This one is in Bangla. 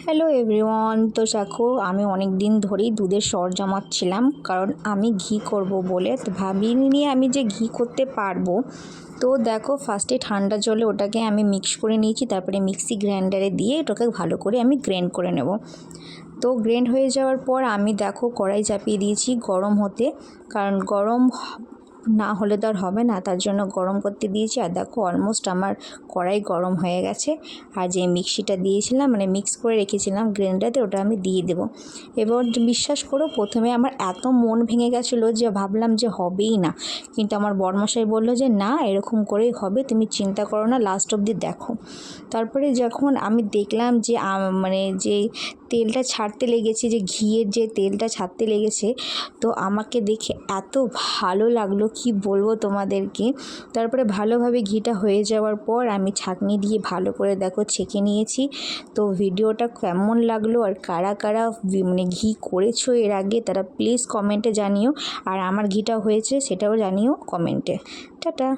Hello everyone. তো দেখো আমি অনেক দিন ধরেই দুধের সর জমাচ্ছিলাম, কারণ আমি ঘি করব বলে। তো ভাবিনি আমি যে ঘি করতে পারবো। তো দেখো ফার্স্টে ঠান্ডা জলে ওটাকে আমি মিক্স করে নিয়েছি, তারপরে মিক্সি গ্রাইন্ডারে দিয়ে ওটাকে ভালো করে আমি গ্রাইন্ড করে নেব। তো গ্রাইন্ড হয়ে যাওয়ার পর আমি দেখো কড়াই চাপিয়ে দিয়েছি গরম হতে, কারণ গরম না হলে তো আর হবে না, তার জন্য গরম করতে দিয়েছি। আর দেখো অলমোস্ট আমার কড়াই গরম হয়ে গেছে। আর যে মিক্সিটা দিয়েছিলাম, মানে মিক্স করে রেখেছিলাম গ্রাইন্ডারে, ওটা আমি দিয়ে দেবো। এবার বিশ্বাস করো প্রথমে আমার এত মন ভেঙে গেছিলো যে ভাবলাম যে হবেই না, কিন্তু আমার বরমশাই বললো যে না, এরকম করেই হবে, তুমি চিন্তা করো না, লাস্ট অবধি দেখো। তারপরে যখন আমি দেখলাম যে মানে যে তেলটা ছাড়তে লেগেছে, যে ঘিয়ের যে তেলটা ছাড়তে লেগেছে, তো আমাকে দেখে এত ভালো লাগলো কি বলবো তোমাদেরকে। তারপরে ভালোভাবে ঘিটা হয়ে যাওয়ার পর আমি ছাঁকনি দিয়ে ভালো করে দেখো ছেঁকে নিয়েছি। তো ভিডিওটা কেমন লাগলো আর কারা কারা মানে ঘি করেছো এর আগে, তারা প্লিজ কমেন্টে জানিও। আর আমার ঘিটা হয়েছে সেটাও জানিও কমেন্টে। টাটা।